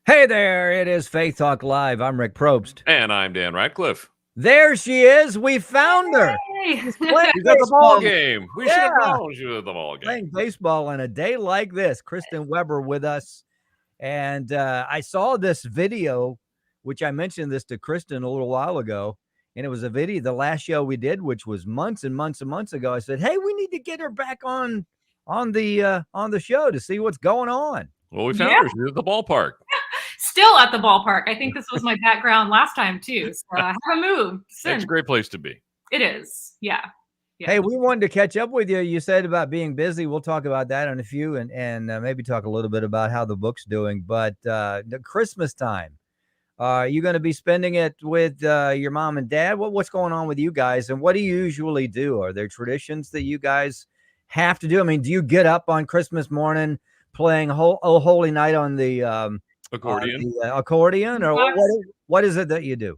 Hey there, it is Faith Talk Live. I'm Rick Probst. And I'm Dan Radcliffe. There she is. We found her. Hey. She's playing She's at the ball baseball. game. We Yeah. should have known she was at the ball game. Playing baseball on a day like this. Kristin Weber with us. And I saw this video, which I mentioned this to Kristin a little while ago. And it was a video, the last show we did, which was months and months and months ago. I said, hey, we need to get her back on the show to see what's going on. Well, we found her. She's at the ballpark. Still at the ballpark. I think this was my background last time too. So I haven't moved since. It's a great place to be. It is. Yeah. Hey, we wanted to catch up with you. You said about being busy. We'll talk about that in a few and maybe talk a little bit about how the book's doing. But the Christmas time, are you going to be spending it with your mom and dad? What's going on with you guys? And what do you usually do? Are there traditions that you guys have to do? I mean, do you get up on Christmas morning playing Oh Holy Night on the accordion, or what is it that you do?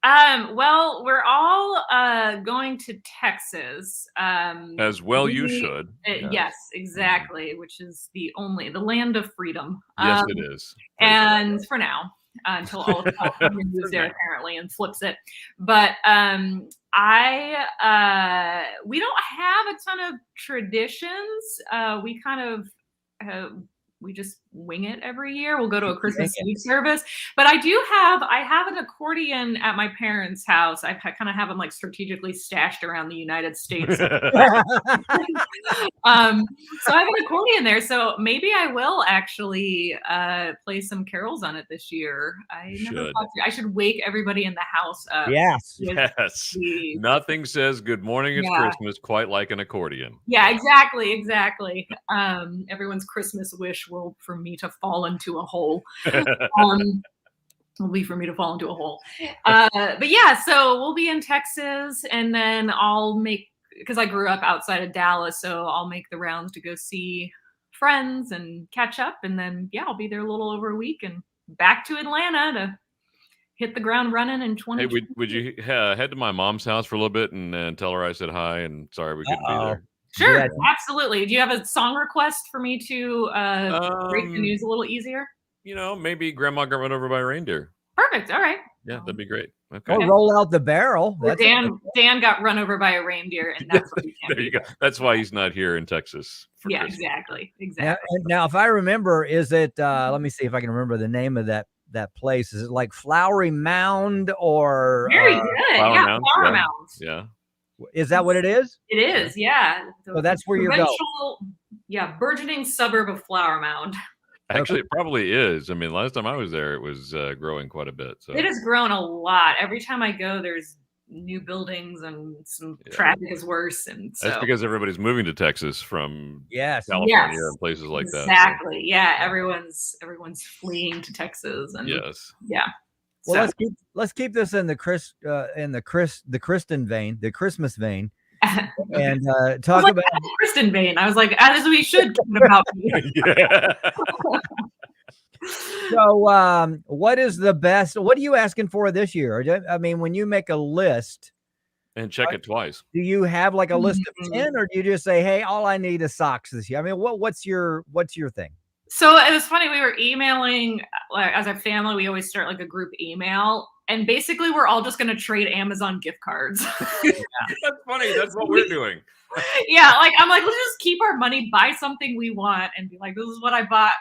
Well, we're all going to Texas. As well, you should. Yes, exactly. Which is the land of freedom. Yes, it is. And for now, until all of California moves there apparently and flips it. But we don't have a ton of traditions. We kind of we just wing it every year. We'll go to a Christmas Eve service, but I have an accordion at my parents' house. I kind of have them like strategically stashed around the United States. So I have an accordion there. So maybe I will actually play some carols on it this year. I should wake everybody in the house up. Yes. Nothing says good morning, it's Christmas quite like an accordion. Yeah, exactly. Everyone's Christmas wish will for me to fall into a hole. Will be for me to fall into a hole. But yeah, so we'll be in Texas, and then because I grew up outside of Dallas, so I'll make the rounds to go see friends and catch up, and then I'll be there a little over a week and back to Atlanta to hit the ground running in 2020. Hey, would you head to my mom's house for a little bit and tell her I said hi and sorry we couldn't be there? Sure, absolutely. Do you have a song request for me to break the news a little easier? Maybe Grandma got run over by a reindeer. Perfect. All right. Yeah, that'd be great. Okay. Or roll out the barrel. Dan got run over by a reindeer, and that's what there you go. That's why he's not here in Texas. Yeah, exactly. Now, if I remember, is it? Let me see if I can remember the name of that place. Is it like Flowery Mound or? Very good. Flower Mound. Yeah. Is that what it is? It is, yeah. So that's where you're going. Yeah, burgeoning suburb of Flower Mound. Actually, it probably is. I mean, last time I was there, it was growing quite a bit. So it has grown a lot. Every time I go, there's new buildings and some traffic is worse. And so that's because everybody's moving to Texas from California and places like that. Exactly. So. Yeah, everyone's fleeing to Texas. And yeah. Well, let's keep this in the Kristin vein, the Christmas vein, and talk about Kristin vein. I was like, as we should keep about me. So, what is the best? What are you asking for this year? I mean, when you make a list and check it twice, do you have like a list of 10, or do you just say, "Hey, all I need is socks this year"? I mean, what's your thing? So it was funny. We were emailing as a family. We always start like a group email, and basically we're all just going to trade Amazon gift cards. That's funny. That's what we're doing. Yeah, I'm like, let's just keep our money, buy something we want, and be like, this is what I bought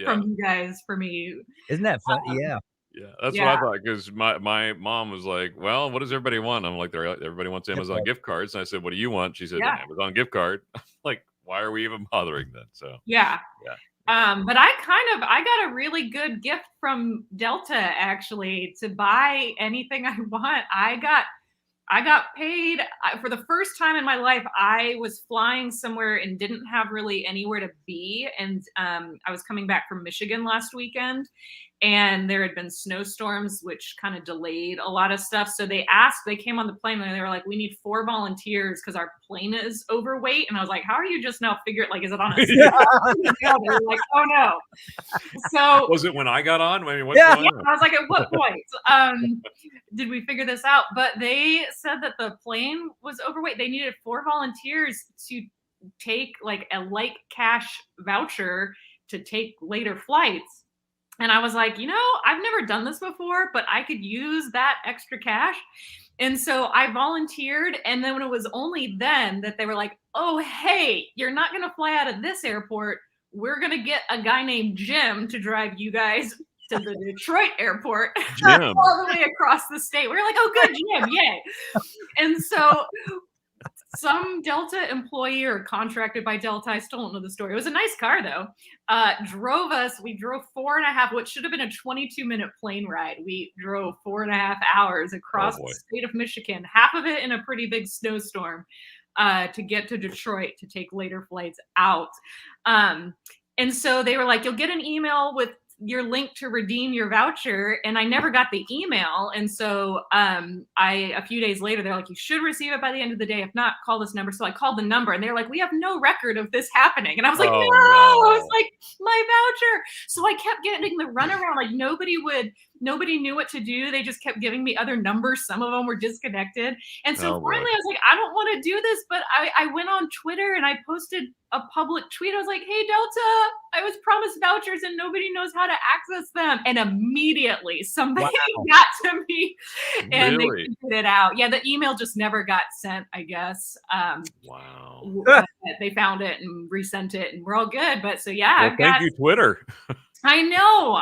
from you guys for me. Isn't that fun? Yeah, that's what I thought. Because my mom was like, "Well, what does everybody want?" I'm like, "Everybody wants Amazon gift cards." And I said, "What do you want?" She said, "An Amazon gift card." Like, why are we even bothering then? So yeah. But I got a really good gift from Delta actually to buy anything I want. I got paid for the first time in my life. I was flying somewhere and didn't have really anywhere to be. And I was coming back from Michigan last weekend, and there had been snowstorms, which kind of delayed a lot of stuff. So they came on the plane and they were like, we need 4 volunteers because our plane is overweight. And I was like, how are you just now figuring, like, is it on a They were like, oh no. So was it when I got on? I mean, I was like, at what point did we figure this out? But they said that the plane was overweight. They needed 4 volunteers to take like a light cash voucher to take later flights. And I was like, I've never done this before, but I could use that extra cash. And so I volunteered. And then when it was only then that they were like, oh, hey, you're not going to fly out of this airport. We're going to get a guy named Jim to drive you guys to the Detroit airport all the way across the state. We were like, oh, good, Jim, yay. And so some Delta employee or contracted by Delta, I still don't know the story. It was a nice car though. Drove us. We drove 4.5, what should have been a 22-minute plane ride. We drove 4.5 hours across the state of Michigan, half of it in a pretty big snowstorm, to get to Detroit to take later flights out. And so they were like, you'll get an email with your link to redeem your voucher. And I never got the email. And so a few days later, they're like, you should receive it by the end of the day. If not, call this number. So I called the number and they're like, we have no record of this happening. And I was like, no. I was like, my voucher. So I kept getting the runaround. Like nobody knew what to do. They just kept giving me other numbers. Some of them were disconnected. And so finally I was like, I don't want to do this. But I went on Twitter and I posted a public tweet. I was like, hey, Delta, I was promised vouchers and nobody knows how to access them. And immediately somebody got to me and they figured it out. Yeah, the email just never got sent, I guess. They found it and resent it and we're all good. But so, yeah. Thank you, Twitter. I know.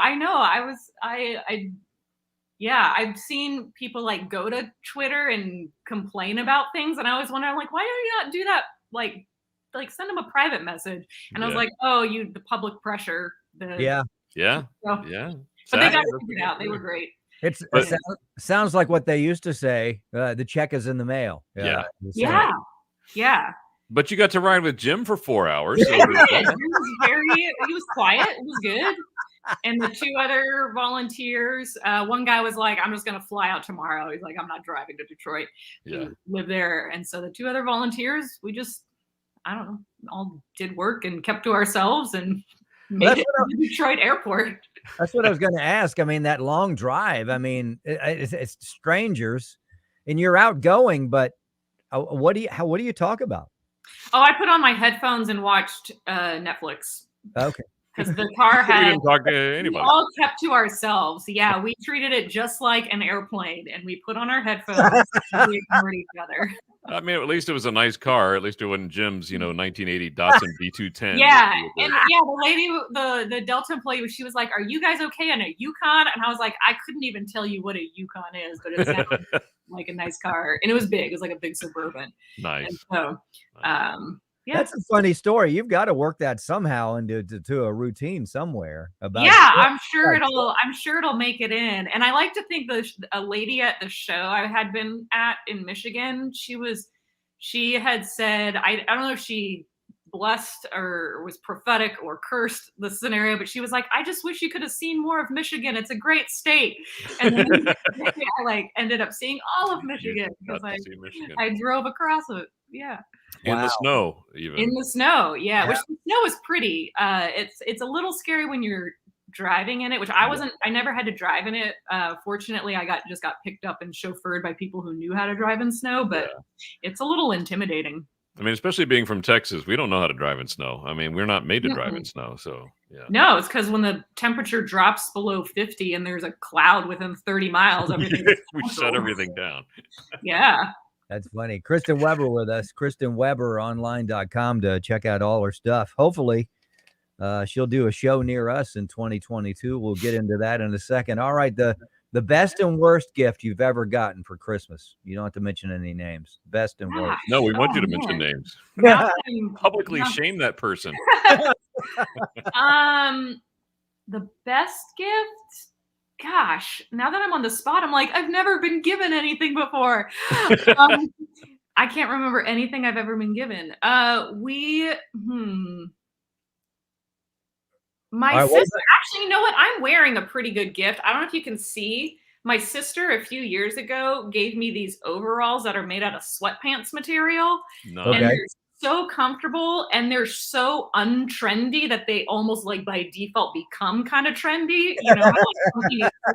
I've seen people like go to Twitter and complain about things. And I always wonder, like, why do you not do that? Like send them a private message. And I was like, oh, the public pressure. Yeah. But they got it figured out. They were great. It sounds like what they used to say. The check is in the mail. Yeah. But you got to ride with Jim for 4 hours. So he was quiet. It was good. And the two other volunteers, one guy was like, I'm just going to fly out tomorrow. He's like, I'm not driving to Detroit. He lived there. And so the two other volunteers, we just, I don't know, all did work and kept to ourselves and made it to the Detroit airport. That's what I was going to ask. I mean, that long drive, I mean, it's strangers and you're outgoing, but what do you talk about? Oh, I put on my headphones and watched Netflix. Okay. Because the car had, we didn't talk to anybody. We all kept to ourselves. Yeah, we treated it just like an airplane, and we put on our headphones and we ignored each other. I mean, at least it was a nice car. At least it wasn't Jim's, 1980 Datsun B210. Yeah, and the lady, the Delta employee, she was like, "Are you guys okay in a Yukon?" And I was like, "I couldn't even tell you what a Yukon is, but it sounded like a nice car, and it was big. It was like a big Suburban." Nice. And so, yeah. That's a funny story. You've got to work that somehow into to a routine somewhere. I'm sure it'll make it in. And I like to think a lady at the show I had been at in Michigan, she had said, I don't know if she blessed or was prophetic or cursed the scenario, but she was like, I just wish you could have seen more of Michigan. It's a great state. And then I ended up seeing all of Michigan because I drove across it. Yeah. In the snow, even. In the snow, yeah. Which the snow is pretty. It's a little scary when you're driving in it, which I never had to drive in it. Fortunately, I just got picked up and chauffeured by people who knew how to drive in snow, but it's a little intimidating. I mean, especially being from Texas, we don't know how to drive in snow. I mean, we're not made to drive in snow, so yeah. No, it's because when the temperature drops below 50 and there's a cloud within 30 miles, everything we shut everything down. Yeah. That's funny. Kristin Weber with us, KristinWeberOnline.com to check out all her stuff. Hopefully, she'll do a show near us in 2022. We'll get into that in a second. All right, the best and worst gift you've ever gotten for Christmas. You don't have to mention any names. Best and worst. No, we want you to mention names. Publicly shame that person. The best gift? Gosh, now that I'm on the spot, I'm like, I've never been given anything before. I can't remember anything I've ever been given. My sister, actually, you know what? I'm wearing a pretty good gift. I don't know if you can see. My sister a few years ago gave me these overalls that are made out of sweatpants material. Nice. And they're so comfortable and they're so untrendy that they almost like by default become kind of trendy.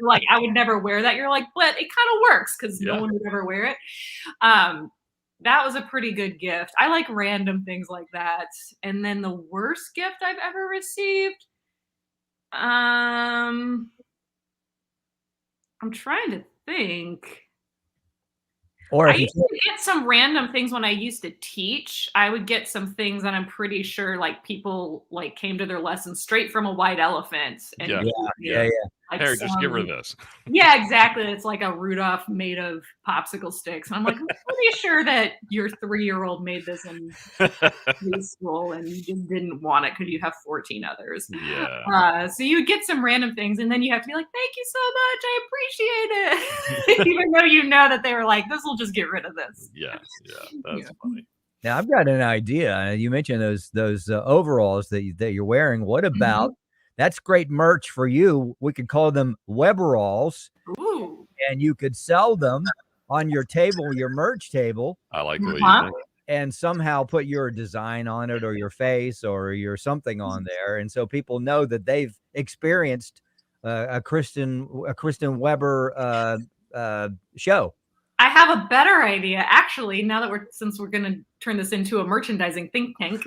Like I would never wear that. You're like, but it kind of works because no one would ever wear it. That was a pretty good gift. I like random things like that. And then the worst gift I've ever received. I I'm trying to think. Or I if you used to get some random things when I used to teach. I would get some things that I'm pretty sure like people like came to their lessons straight from a white elephant. And yeah. like Here, just give her this. Yeah, exactly. It's like a Rudolph made of popsicle sticks. And I'm like, I'm pretty sure that your 3-year-old made this in preschool and you just didn't want it because you have 14 others. Yeah. So you would get some random things and then you have to be like, thank you so much. I appreciate it. Even though you know that they were like, this will just get rid of this. Yeah. That's funny. Now I've got an idea. You mentioned those overalls that you're wearing. What about that's great merch for you? We could call them Weberalls. Ooh. And you could sell them on your table, your merch table. I like the way you think. And somehow put your design on it or your face or your something on there. And so people know that they've experienced a Kristin Weber show. I have a better idea, actually. Now that since we're going to turn this into a merchandising think tank,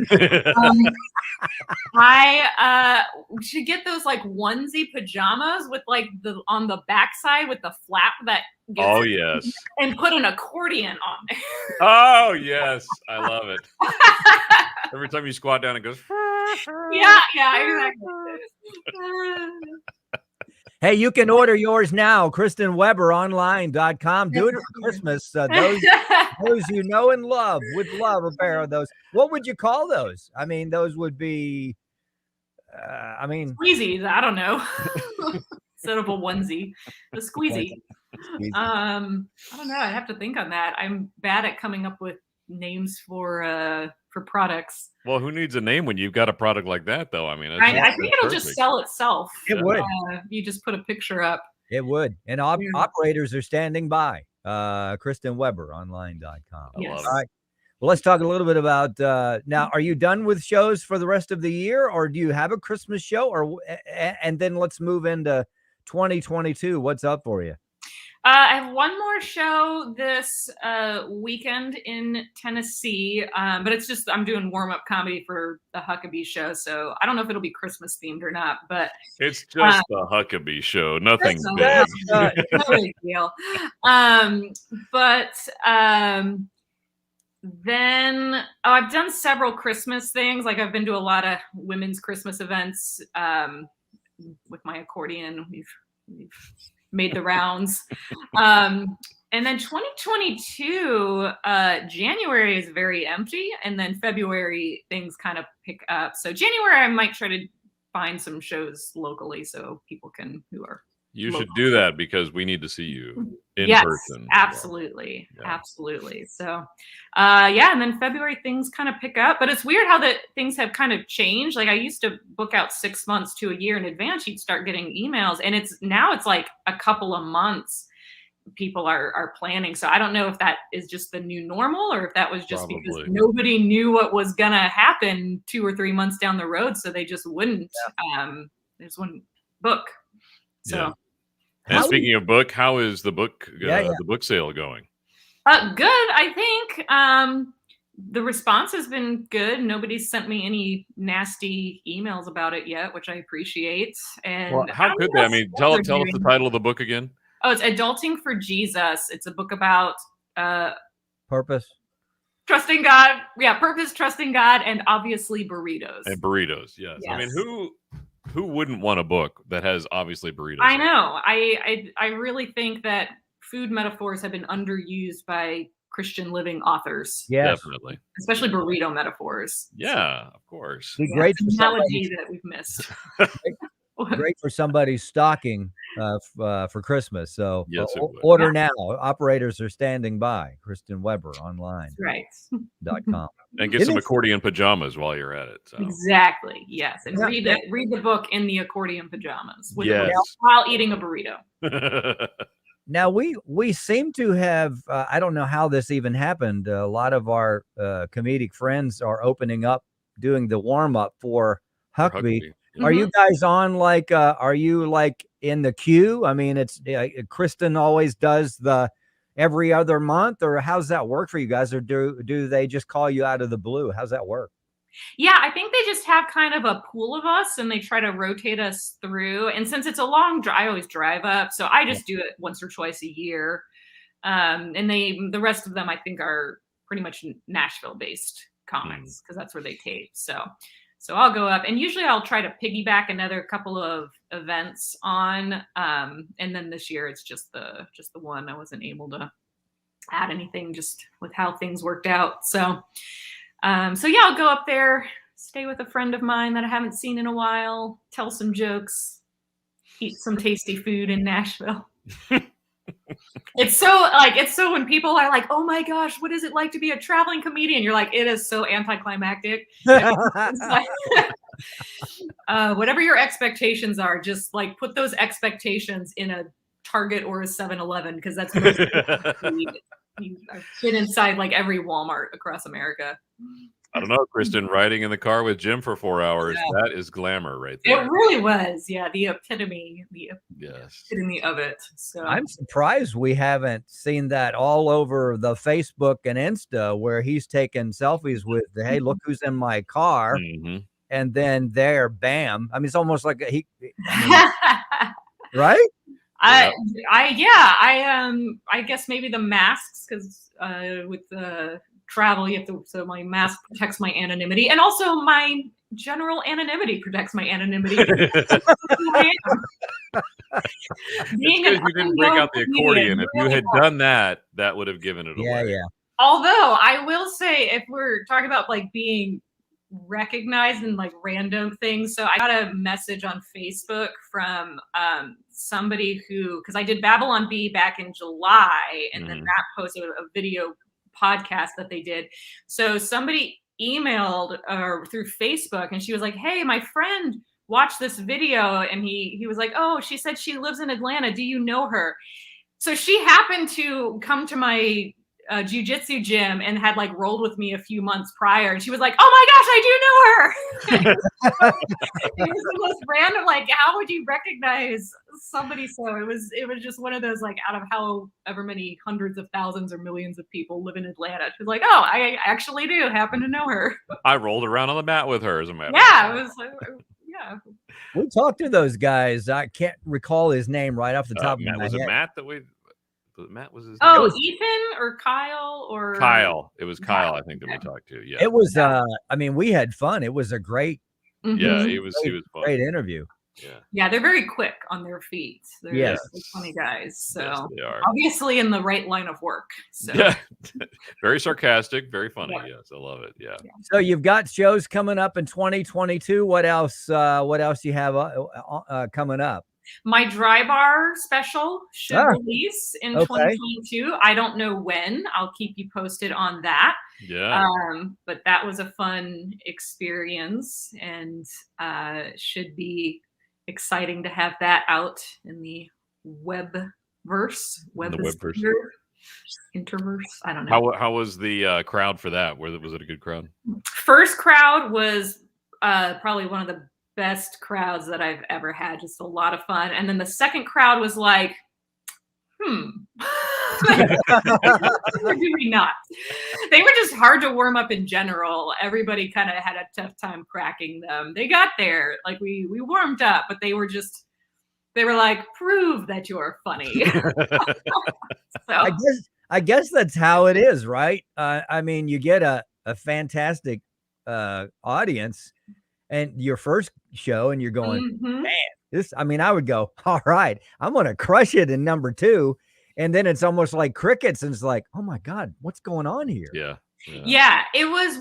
I should get those like onesie pajamas with like on the backside with the flap that gets and put an accordion on there. Oh yes, I love it. Every time you squat down, it goes. Yeah, exactly. Hey, you can order yours now, KristinWeberOnline.com. Do it for Christmas. Those you know and love would love a pair of those. What would you call those? I mean, those would be, squeezies. I don't know. Instead of a onesie, the squeezie. I don't know. I'd have to think on that. I'm bad at coming up with names for products. Well, who needs a name when you've got a product like that, though? I mean, I think it'll just sell itself. It would. You just put a picture up. It would. And operators are standing by. KristinWeberOnline.com. Yes. All right. Well, let's talk a little bit about now. Are you done with shows for the rest of the year, or do you have a Christmas show? And then let's move into 2022. What's up for you? I have one more show this weekend in Tennessee, but it's just I'm doing warm-up comedy for the Huckabee show, so I don't know if it'll be Christmas themed or not. But it's just the Huckabee show, nothing big. No big deal. Then I've done several Christmas things. Like I've been to a lot of women's Christmas events with my accordion. We've made the rounds. And then 2022, January is very empty. And then February, things kind of pick up. So January, I might try to find some shows locally so people who are. You should do that because we need to see you in person. Absolutely. Yeah. Absolutely. So, and then February things kind of pick up, but it's weird how things have kind of changed. Like I used to book out 6 months to a year in advance. You'd start getting emails and it's like a couple of months people are planning. So I don't know if that is just the new normal or if that was just because nobody knew what was going to happen 2 or 3 months down the road. So they just wouldn't, book. So. Yeah. And speaking of book, how is the book the book sale going? Good, I think. The response has been good. Nobody's sent me any nasty emails about it yet, which I appreciate. And how could they? I mean, tell us the title of the book again. Oh, it's Adulting for Jesus. It's a book about purpose. Trusting God. Yeah, purpose, trusting God, and obviously burritos. And burritos, yes. I mean, who wouldn't want a book that has obviously burritos? I know. I really think that food metaphors have been underused by Christian living authers. Yes. Definitely. Especially burrito metaphors. Yeah, of course. Be great for analogy that we've missed. Great for somebody's stocking for Christmas. So yes, order now. Operators are standing by. Kristin Weber online. Right. .com. And get some accordion pajamas while you're at it. So. Exactly. Yes. And read the book in the accordion pajamas while eating a burrito. Now we seem to have I don't know how this even happened. A lot of our comedic friends are opening up, doing the warm up for Huckabee. Are you guys on are you like in the queue? I mean, it's Kristin always does the every other month, or how's that work for you guys? Or do they just call you out of the blue? How's that work? Yeah, I think they just have kind of a pool of us and they try to rotate us through. And since it's a long drive, I always drive up. So I just do it once or twice a year. And the rest of them I think are pretty much Nashville based comics because that's where they tape. So I'll go up and usually I'll try to piggyback another couple of events on. And then this year it's just the one. I wasn't able to add anything just with how things worked out. So yeah, I'll go up there, stay with a friend of mine that I haven't seen in a while, tell some jokes, eat some tasty food in Nashville. It's so when people are like, oh my gosh, what is it like to be a traveling comedian? You're like, it is so anticlimactic. Whatever your expectations are, just like put those expectations in a Target or a 7-Eleven because that's most I've been inside like every Walmart across America. I don't know, Kristin, riding in the car with Jim for 4 hours, that is glamour right there. It really was. Yeah, the epitome of it. So I'm surprised we haven't seen that all over the Facebook and Insta where he's taking selfies with, hey, look who's in my car. And then there, bam. I mean, it's almost like right? I guess maybe the masks because with the travel you have to, so my mask protects my anonymity and also my general anonymity protects my anonymity. Being you didn't break out the accordion. If you had done that, that would have given it away. Yeah. Although I will say, if we're talking about like being recognized in like random things, so I got a message on Facebook from somebody who, because I did Babylon Bee back in July, and then that posted a video podcast that they did. So somebody emailed through Facebook, and she was like, "Hey, my friend watched this video," and he was like, "Oh, she said she lives in Atlanta. Do you know her?" So she happened to come to my jiu-jitsu gym and had like rolled with me a few months prior, and she was like, "Oh my gosh, I do know her." It was the most random, like, how would you recognize somebody? So it was just one of those, like, out of however many hundreds of thousands or millions of people live in Atlanta, she was like, "Oh, I actually do happen to know her." I rolled around on the mat with her as a matter. Yeah, it was yeah. We talked to those guys. I can't recall his name right off the top of my head. Was it Matt that we? Matt was his name? Oh, Ethan or Kyle or Kyle. It was Kyle, I think, that we talked to. Yeah. It was I mean, we had fun. It was a great yeah, he was fun. Great interview. Yeah, they're very quick on their feet. They're funny guys. So they are. Obviously in the right line of work. So yeah. Very sarcastic, very funny. Yes, I love it. Yeah. So you've got shows coming up in 2022. What else you have coming up? My Dry Bar special should release in 2022. I don't know when. I'll keep you posted on that. Yeah. But that was a fun experience and should be exciting to have that out in the webverse. Interverse. I don't know. How was the crowd for that? Was it a good crowd? First crowd was probably one of the best crowds that I've ever had. Just a lot of fun. And then the second crowd was like, or do we not? They were just hard to warm up in general. Everybody kind of had a tough time cracking them. They got there, like we warmed up, but they were like, prove that you're funny. So I guess that's how it is, right? I mean, you get a fantastic audience and your first show and you're going, man, I would go, all right, I'm going to crush it in number 2. And then it's almost like crickets. And it's like, oh my God, what's going on here? Yeah, it was,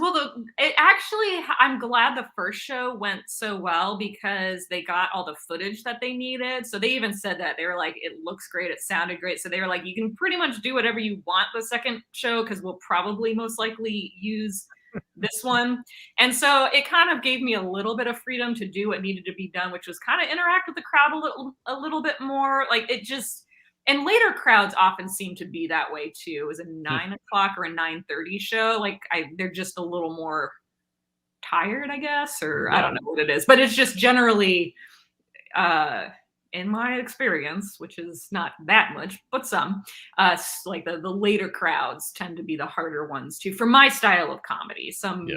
I'm glad the first show went so well because they got all the footage that they needed. So they even said that they were like, it looks great. It sounded great. So they were like, you can pretty much do whatever you want the second show because we'll probably most likely use this one. And so it kind of gave me a little bit of freedom to do what needed to be done, which was kind of interact with the crowd a little bit more. Like it just, and later crowds often seem to be that way too. It was a 9 o'clock or a 9:30 show. Like they're just a little more tired, I guess, or I don't know what it is, but it's just generally, in my experience, which is not that much, but some, like the later crowds tend to be the harder ones too, for my style of comedy. Some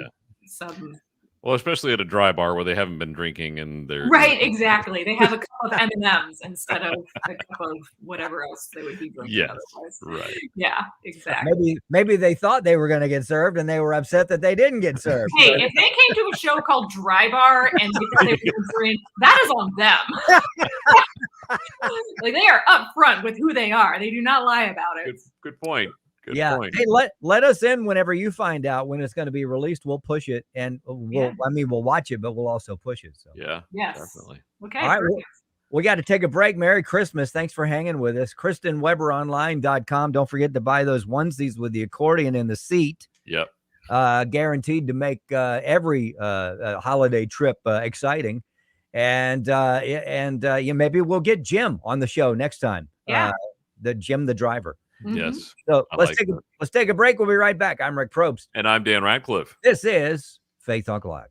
Well, especially at a dry bar where they haven't been drinking and they're right. Exactly. They have a cup of M&Ms instead of a cup of whatever else they would be drinking. Yes, otherwise. right. Yeah, exactly. Maybe they thought they were going to get served and they were upset that they didn't get served. Hey, if they came to a show called Dry Bar and because they were drink, that is on them. Like they are upfront with who they are. They do not lie about it. Good point. Good point. Hey, let us in whenever you find out when it's going to be released. We'll push it, and we'll watch it, but we'll also push it. So yes, definitely. Okay. All right, we got to take a break. Merry Christmas. Thanks for hanging with us. KristinWeberOnline.com. Don't forget to buy those onesies with the accordion in the seat. Yep. Guaranteed to make every holiday trip exciting. And maybe we'll get Jim on the show next time. Yeah. Jim the driver. Yes. So let's take a break. We'll be right back. I'm Rick Probst. And I'm Dan Radcliffe. This is Faith Talk Live.